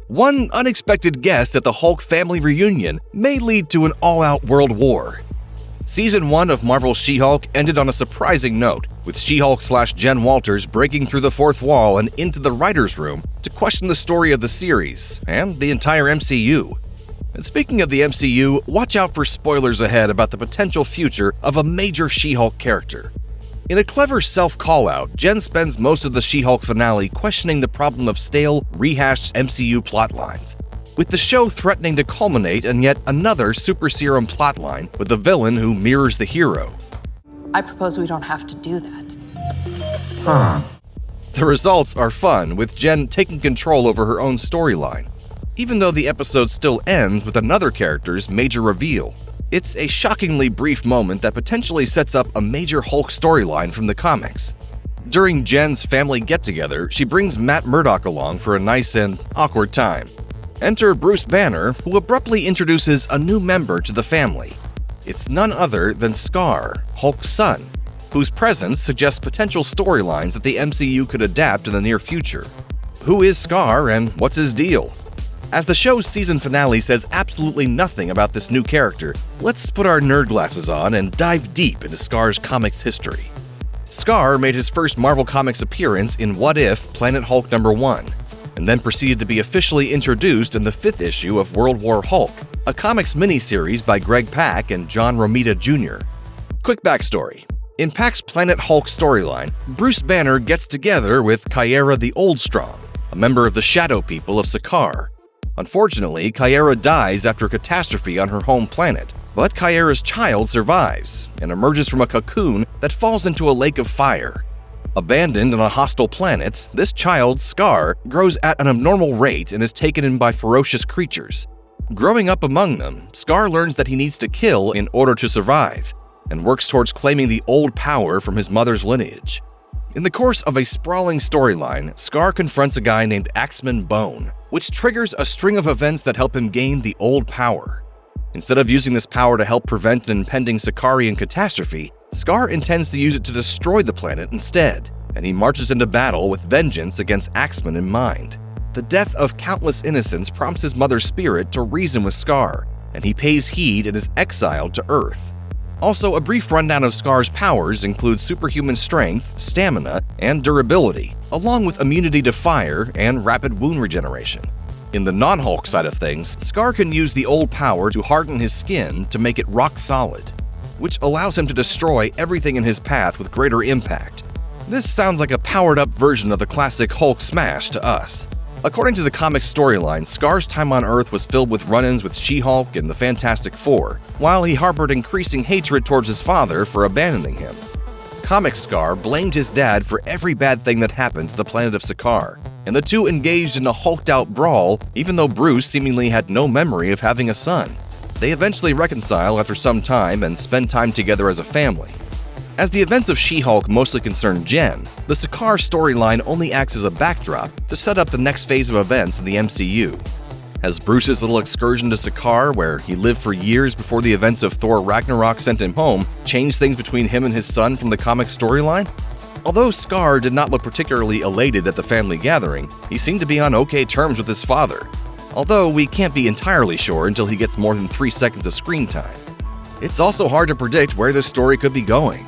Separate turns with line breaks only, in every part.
One unexpected guest at the Hulk family reunion may lead to an all-out world war. Season 1 of Marvel's She-Hulk ended on a surprising note, with She-Hulk/Jen Walters breaking through the fourth wall and into the writer's room to question the story of the series and the entire MCU. And speaking of the MCU, watch out for spoilers ahead about the potential future of a major She-Hulk character. In a clever self-call-out, Jen spends most of the She-Hulk finale questioning the problem of stale, rehashed MCU plotlines, with the show threatening to culminate in yet another super serum plotline with the villain who mirrors the hero.
I propose we don't have to do that.
The results are fun, with Jen taking control over her own storyline, even though the episode still ends with another character's major reveal. It's a shockingly brief moment that potentially sets up a major Hulk storyline from the comics. During Jen's family get-together, she brings Matt Murdock along for a nice and awkward time. Enter Bruce Banner, who abruptly introduces a new member to the family. It's none other than Scar, Hulk's son, whose presence suggests potential storylines that the MCU could adapt in the near future. Who is Scar and what's his deal? As the show's season finale says absolutely nothing about this new character, let's put our nerd glasses on and dive deep into Scar's comics history. Scar made his first Marvel Comics appearance in What If Planet Hulk #1, and then proceeded to be officially introduced in the 5th issue of World War Hulk, a comics miniseries by Greg Pak and John Romita Jr. Quick backstory. In Pak's Planet Hulk storyline, Bruce Banner gets together with Kyera the Oldstrong, a member of the Shadow People of Sakaar. Unfortunately, Kyera dies after a catastrophe on her home planet, but Kyera's child survives and emerges from a cocoon that falls into a lake of fire. Abandoned on a hostile planet, this child, Scar, grows at an abnormal rate and is taken in by ferocious creatures. Growing up among them, Scar learns that he needs to kill in order to survive, and works towards claiming the old power from his mother's lineage. In the course of a sprawling storyline, Scar confronts a guy named Axeman Bone, which triggers a string of events that help him gain the old power. Instead of using this power to help prevent an impending Sakaarian catastrophe, Scar intends to use it to destroy the planet instead, and he marches into battle with vengeance against Axeman in mind. The death of countless innocents prompts his mother's spirit to reason with Scar, and he pays heed and is exiled to Earth. Also, a brief rundown of Scar's powers includes superhuman strength, stamina, and durability, along with immunity to fire and rapid wound regeneration. In the non-Hulk side of things, Scar can use the old power to harden his skin to make it rock solid, which allows him to destroy everything in his path with greater impact. This sounds like a powered-up version of the classic Hulk smash to us. According to the comic storyline, Scar's time on Earth was filled with run-ins with She-Hulk and the Fantastic Four, while he harbored increasing hatred towards his father for abandoning him. Comic Scar blamed his dad for every bad thing that happened to the planet of Sakaar, and the two engaged in a hulked-out brawl, even though Bruce seemingly had no memory of having a son. They eventually reconcile after some time and spend time together as a family. As the events of She-Hulk mostly concern Jen, the Sakaar storyline only acts as a backdrop to set up the next phase of events in the MCU. Has Bruce's little excursion to Sakaar, where he lived for years before the events of Thor Ragnarok sent him home, changed things between him and his son from the comic storyline? Although Scar did not look particularly elated at the family gathering, he seemed to be on okay terms with his father, although we can't be entirely sure until he gets more than 3 seconds of screen time. It's also hard to predict where this story could be going.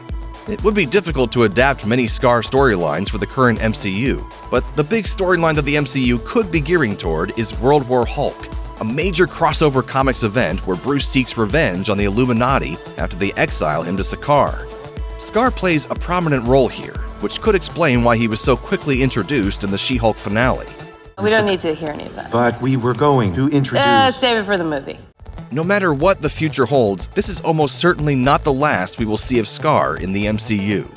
It would be difficult to adapt many Scar storylines for the current MCU, but the big storyline that the MCU could be gearing toward is World War Hulk, a major crossover comics event where Bruce seeks revenge on the Illuminati after they exile him to Sakaar. Scar plays a prominent role here, which could explain why he was so quickly introduced in the She-Hulk finale.
We don't need to hear any of that.
But we were going to introduce...
Save it for the movie.
No matter what the future holds, this is almost certainly not the last we will see of Scar in the MCU.